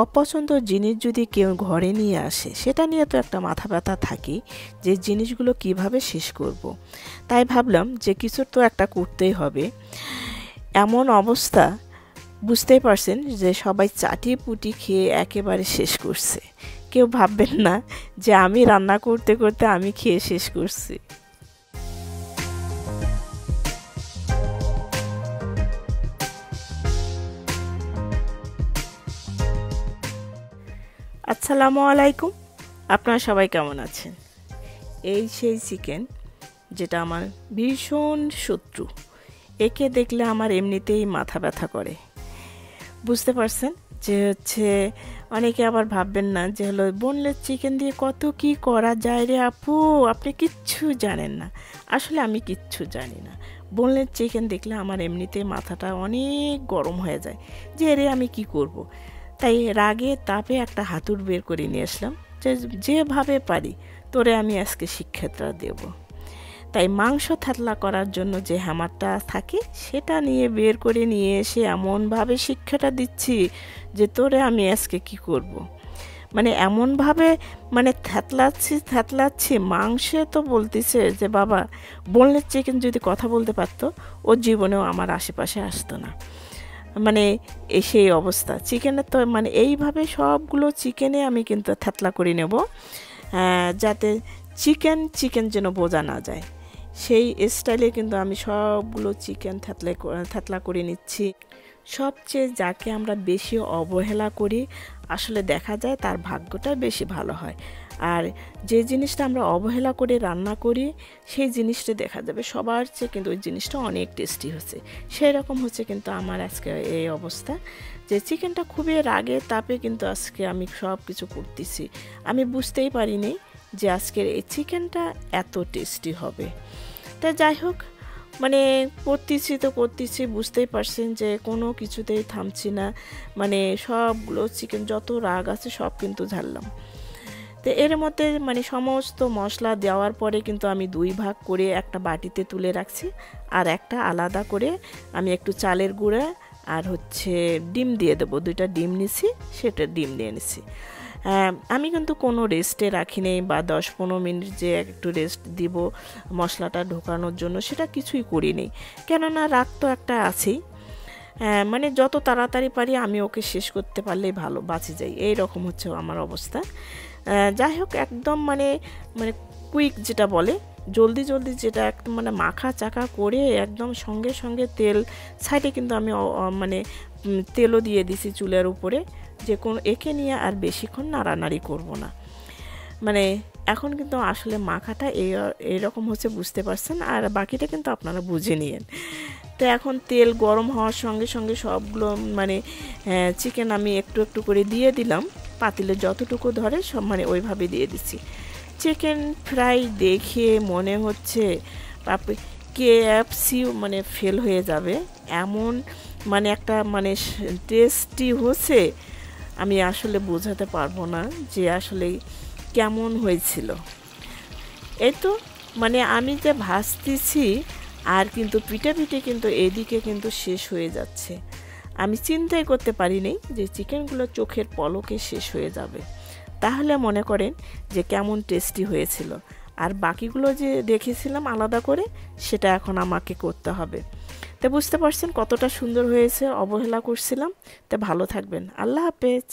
অপছন্দের জিনিস যদি কেউ ঘরে নিয়ে আসে সেটা নিয়ে তো একটা মাথা ব্যথা থাকেই, যে জিনিসগুলো কিভাবে শেষ করব। তাই ভাবলাম যে কিছু তো একটা করতেই হবে। এমন অবস্থা, বুঝতেই পারছেন যে সবাই চাটিয়ে পুটি খেয়ে একেবারে শেষ করছে। কেউ ভাববেন না যে আমি রান্না করতে করতে আমি খেয়ে শেষ করছি। আসসালামু আলাইকুম, আপনারা সবাই কেমন আছেন? এই সেই চিকেন, যেটা আমার ভীষণ শত্রু। একে দেখলে আমার এমনিতেই মাথা ব্যথা করে। বুঝতে পারছেন যে অনেকে আবার ভাববেন না যে বোনলেস চিকেন দিয়ে কত কি করা যায় রে আপু, আপনি কিচ্ছু জানেন না। আসলে আমি কিচ্ছু জানি না। বোনলেস চিকেন দেখলে আমার এমনিতেই মাথাটা অনেক গরম হয়ে যায় যে এরে আমি কি করব। তাই রাগে তাপে একটা হাতুড় বের করে নিয়ে আসলাম, যে যেভাবে পারি তোরে আমি আজকে শিক্ষাটা দেব। তাই মাংস থাতলা করার জন্য যে হ্যামারটা থাকে সেটা নিয়ে বের করে নিয়ে এসে এমনভাবে শিক্ষাটা দিচ্ছি যে তোরে আমি আজকে কি করব। মানে এমনভাবে থ্যাতলাচ্ছি মাংসে তো বলতেছে যে বাবা, বোনলেস চিকেন যদি কথা বলতে পারতো ও জীবনেও আমার আশেপাশে আসতো না। মানে সেই অবস্থা চিকেনের। তো এইভাবে সবগুলো চিকেনে আমি কিন্তু থ্যাতলা করে নেব, যাতে চিকেন যেন বোঝা না যায়। সেই স্টাইলে কিন্তু আমি সবগুলো চিকেন থ্যাতলা করে নিচ্ছি। সবচেয়ে যাকে আমরা বেশি অবহেলা করি আসলে দেখা যায় তার ভাগ্যটা বেশি ভালো হয়। আর যে জিনিসটা আমরা অবহেলা করে রান্না করি সেই জিনিসটা দেখা যাবে সবার চেয়ে কিন্তু ওই জিনিসটা অনেক টেস্টি হচ্ছে। সেই রকম হচ্ছে কিন্তু আমার আজকে এই অবস্থা, যে চিকেনটা খুবই রাগে তাপে কিন্তু আজকে আমি সব কিছু করতেছি। আমি বুঝতেই পারিনি যে আজকের এই চিকেনটা এত টেস্টি হবে। তা যাই হোক, করতেছি বুঝতেই পারছেন যে কোনো কিছুতেই থামছি না। সবগুলো চিকেন যত রাগ আছে সব কিন্তু ঝাড়লাম। তো এর মধ্যে সমস্ত মশলা দেওয়ার পরে কিন্তু আমি দুই ভাগ করে একটা বাটিতে তুলে রাখছি, আর একটা আলাদা করে আমি একটু চালের গুঁড়া আর ডিম দিয়ে দেবো। 2টা ডিম নিছি, সেটা ডিম দিয়ে নিছি। আমি কিন্তু কোনো রেস্টে রাখি নেই, বা 10-15 মিনিট যে একটু রেস্ট দিব মশলাটা ঢোকানোর জন্য সেটা কিছুই করি নেই। কেননা রাগ তো একটা আছেই। যত তাড়াতাড়ি পারি আমি ওকে শেষ করতে পারলেই ভালো, বাঁচে যাই, এই রকম হচ্ছে আমার অবস্থা। যাই হোক, একদম কুইক যেটা বলে, জলদি যেটা একদম মাখা চাকা করে একদম সঙ্গে সঙ্গে তেল সাইডে কিন্তু আমি তেলও দিয়ে দিছি চুলের উপরে, যে কোনো একে নিয়ে আর বেশিক্ষণ নাড়ানাড়ি করব না। এখন কিন্তু আসলে মাখাটা এইরকম হচ্ছে, বুঝতে পারছেন। আর বাকিটা কিন্তু আপনারা বুঝে নিয়েন। তো এখন তেল গরম হওয়ার সঙ্গে সঙ্গে সবগুলো চিকেন আমি একটু একটু করে দিয়ে দিলাম, পাতিলে যতটুকু ধরে সব ওইভাবে দিয়ে দিচ্ছি। চিকেন ফ্রাই দেখে মনে হচ্ছে KFC ফেল হয়ে যাবে, এমন একটা টেস্টি হচ্ছে। আমি আসলে বোঝাতে পারবো না যে আসলে কেমন হয়েছিল। এই তো আমি যে ভাজতেছি আর কিন্তু পিঠে কিন্তু এদিকে কিন্তু শেষ হয়ে যাচ্ছে। আমি চিন্তাই করতে পারিনি যে চিকেনগুলো চোখের পলকে শেষ হয়ে যাবে। তাহলে মনে করেন যে কেমন টেস্টি হয়েছিল। আর বাকিগুলো যে রেখেছিলাম আলাদা করে, সেটা এখন আমাকে করতে হবে। তো বুঝতে পারছেন কতটা সুন্দর হয়েছে, অবহেলা করছিলাম। তো ভালো থাকবেন, আল্লাহ হাফেজ।